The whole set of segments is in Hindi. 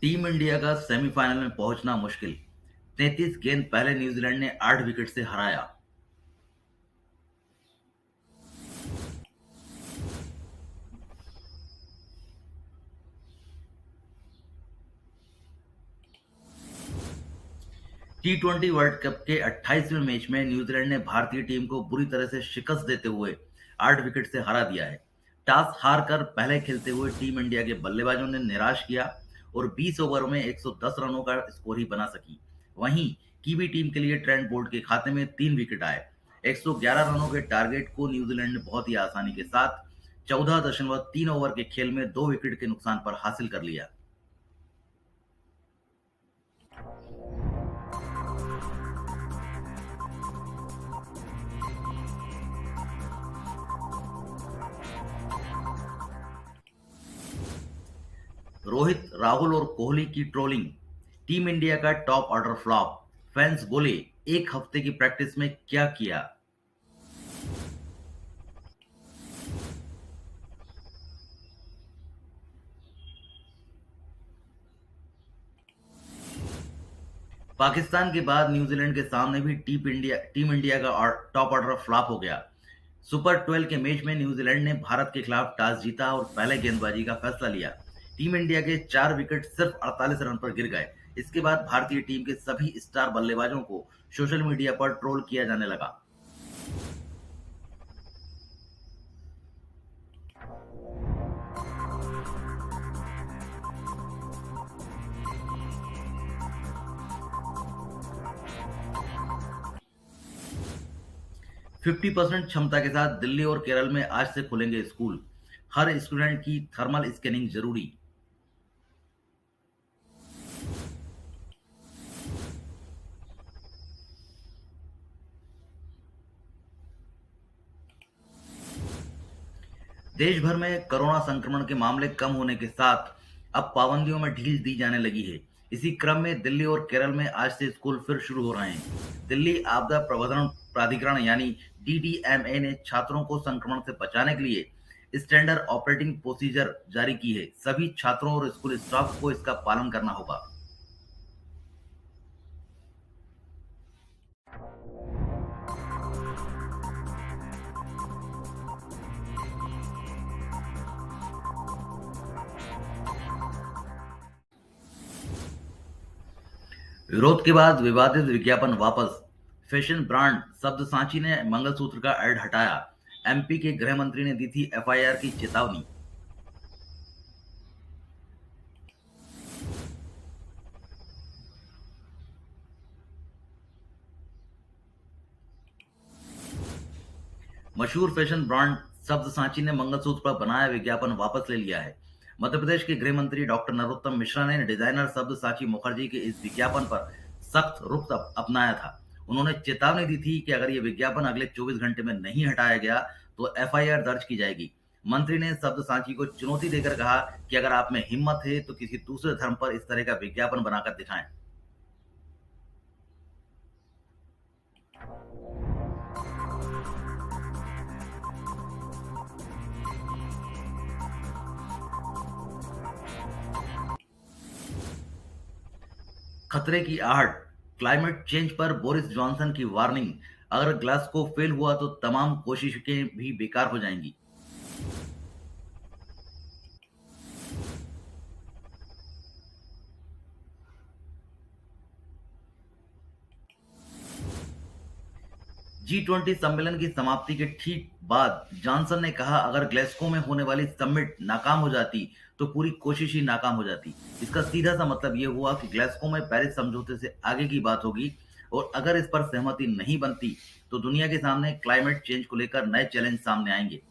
टीम इंडिया का सेमीफाइनल में पहुंचना मुश्किल। 33 गेंद पहले न्यूजीलैंड ने 8 विकेट से हराया। टी20 वर्ल्ड कप के 28वें मैच में न्यूजीलैंड ने भारतीय टीम को बुरी तरह से शिकस्त देते हुए 8 विकेट से हरा दिया है। टॉस हारकर पहले खेलते हुए टीम इंडिया के बल्लेबाजों ने निराश किया और 20 ओवर में 110 रनों का स्कोर ही बना सकी। वहीं कीवी टीम के लिए ट्रेंट बोल्ट के खाते में 3 विकेट आए। 111 रनों के टारगेट को न्यूजीलैंड ने बहुत ही आसानी के साथ 14.3 ओवर के खेल में 2 विकेट के नुकसान पर हासिल कर लिया। रोहित, राहुल और कोहली की ट्रोलिंग। टीम इंडिया का टॉप ऑर्डर फ्लॉप। फैंस बोले, एक हफ्ते की प्रैक्टिस में क्या किया। पाकिस्तान के बाद न्यूजीलैंड के सामने भी टीम इंडिया का टॉप ऑर्डर फ्लॉप हो गया। सुपर 12 के मैच में न्यूजीलैंड ने भारत के खिलाफ टॉस जीता और पहले गेंदबाजी का फैसला लिया। टीम इंडिया के 4 विकेट सिर्फ 48 रन पर गिर गए। इसके बाद भारतीय टीम के सभी स्टार बल्लेबाजों को सोशल मीडिया पर ट्रोल किया जाने लगा। 50% क्षमता के साथ दिल्ली और केरल में आज से खुलेंगे स्कूल। हर स्टूडेंट की थर्मल स्कैनिंग जरूरी। देश भर में कोरोना संक्रमण के मामले कम होने के साथ अब पाबंदियों में ढील दी जाने लगी है। इसी क्रम में दिल्ली और केरल में आज से स्कूल फिर शुरू हो रहे हैं। दिल्ली आपदा प्रबंधन प्राधिकरण यानी डीडीएमए ने छात्रों को संक्रमण से बचाने के लिए स्टैंडर्ड ऑपरेटिंग प्रोसीजर जारी की है। सभी छात्रों और स्कूल स्टाफ को इसका पालन करना होगा। विरोध के बाद विवादित विज्ञापन वापस। फैशन ब्रांड सब्यसाची ने मंगलसूत्र का ऐड हटाया। एमपी के गृह मंत्री ने दी थी एफआईआर की चेतावनी। मशहूर फैशन ब्रांड सब्यसाची ने मंगलसूत्र पर बनाया विज्ञापन वापस ले लिया है। मध्य प्रदेश के गृह मंत्री डॉक्टर नरोत्तम मिश्रा ने डिजाइनर सब्यसाची मुखर्जी के इस विज्ञापन पर सख्त रुख अपनाया था। उन्होंने चेतावनी दी थी कि अगर ये विज्ञापन अगले 24 घंटे में नहीं हटाया गया तो एफआईआर दर्ज की जाएगी। मंत्री ने सब्यसाची को चुनौती देकर कहा कि अगर आप में हिम्मत है तो किसी दूसरे धर्म पर इस तरह का विज्ञापन बनाकर दिखाएं। खतरे की आहट। क्लाइमेट चेंज पर बोरिस जॉनसन की वार्निंग। अगर ग्लासगो फेल हुआ तो तमाम कोशिशें भी बेकार हो जाएंगी। G20 सम्मेलन की समाप्ति के ठीक बाद जॉनसन ने कहा, अगर ग्लासगो में होने वाली समिट नाकाम हो जाती तो पूरी कोशिश ही नाकाम हो जाती। इसका सीधा सा मतलब यह हुआ कि ग्लासगो में पेरिस समझौते से आगे की बात होगी और अगर इस पर सहमति नहीं बनती तो दुनिया के सामने क्लाइमेट चेंज को लेकर नए चैलेंज सामने आएंगे।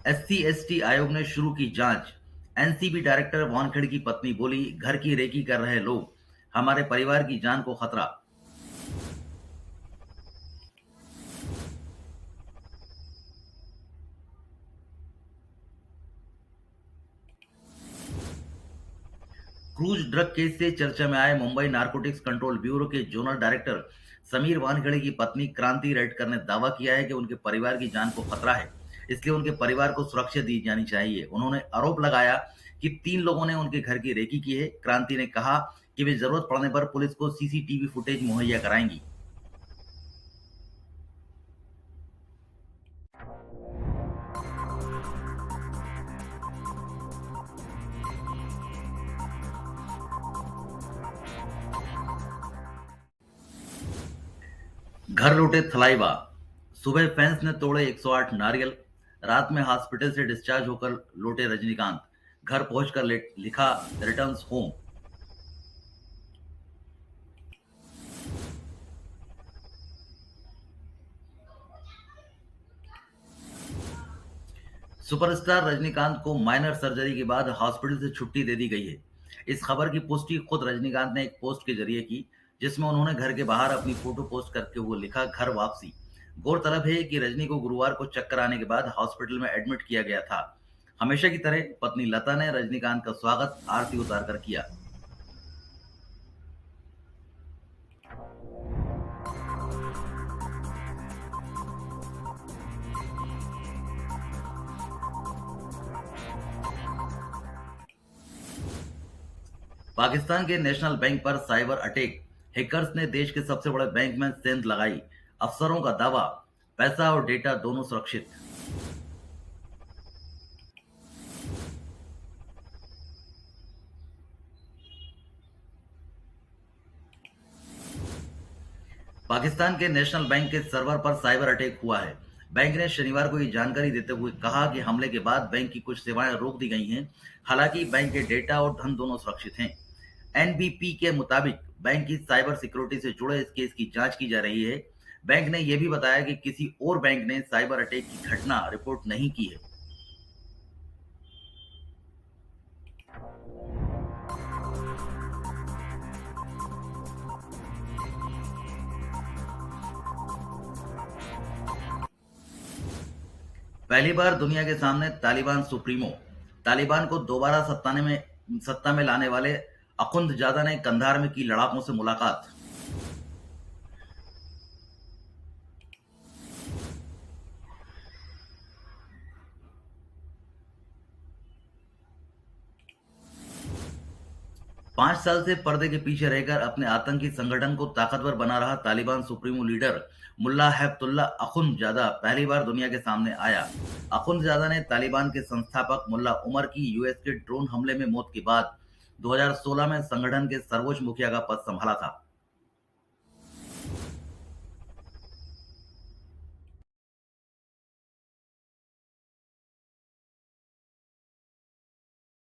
एससी/एसटी आयोग ने शुरू की जांच। एनसीबी डायरेक्टर वानखेड़े की पत्नी बोली, घर की रेकी कर रहे लोग, हमारे परिवार की जान को खतरा। क्रूज ड्रग केस से चर्चा में आए मुंबई नारकोटिक्स कंट्रोल ब्यूरो के जोनल डायरेक्टर समीर वानखेड़े की पत्नी क्रांति रेडकर ने दावा किया है कि उनके परिवार की जान को खतरा है, इसलिए उनके परिवार को सुरक्षा दी जानी चाहिए। उन्होंने आरोप लगाया कि 3 लोगों ने उनके घर की रेकी की है। क्रांति ने कहा कि वे जरूरत पड़ने पर पुलिस को सीसीटीवी फुटेज मुहैया कराएंगी। घर लौटे थलाइवा। सुबह फैंस ने तोड़े 108 नारियल। रात में हॉस्पिटल से डिस्चार्ज होकर लौटे रजनीकांत। घर पहुंचकर लिखा रिटर्न्स होम। सुपरस्टार रजनीकांत को माइनर सर्जरी के बाद हॉस्पिटल से छुट्टी दे दी गई है। इस खबर की पुष्टि खुद रजनीकांत ने एक पोस्ट के जरिए की, जिसमें उन्होंने घर के बाहर अपनी फोटो पोस्ट करके वो लिखा घर वापसी। गौरतलब है कि रजनी को गुरुवार को चक्कर आने के बाद हॉस्पिटल में एडमिट किया गया था। हमेशा की तरह पत्नी लता ने रजनीकांत का स्वागत आरती उतार कर किया। पाकिस्तान के नेशनल बैंक पर साइबर अटैक। हैकर्स ने देश के सबसे बड़े बैंक में सेंध लगाई। अफसरों का दावा, पैसा और डेटा दोनों सुरक्षित। पाकिस्तान के नेशनल बैंक के सर्वर पर साइबर अटैक हुआ है। बैंक ने शनिवार को ये जानकारी देते हुए कहा कि हमले के बाद बैंक की कुछ सेवाएं रोक दी गई हैं। हालांकि बैंक के डेटा और धन दोनों सुरक्षित हैं। एनबीपी के मुताबिक बैंक की साइबर सिक्योरिटी से जुड़े इस केस की जांच की जा रही है। बैंक ने यह भी बताया कि किसी और बैंक ने साइबर अटैक की घटना रिपोर्ट नहीं की है। पहली बार दुनिया के सामने तालिबान सुप्रीमो। तालिबान को दोबारा सत्ता में लाने वाले अखुंदजादा ने कंधार में की लड़ाकों से मुलाकात। 5 साल से पर्दे के पीछे रहकर अपने आतंकी संगठन को ताकतवर बना रहा तालिबान सुप्रीमो लीडर मुल्ला हैबतुल्ला अखुंदजादा पहली बार दुनिया के सामने आया। अखुंदजादा ने तालिबान के संस्थापक मुल्ला उमर की यूएस के ड्रोन हमले में मौत के बाद 2016 में संगठन के सर्वोच्च मुखिया का पद संभाला था।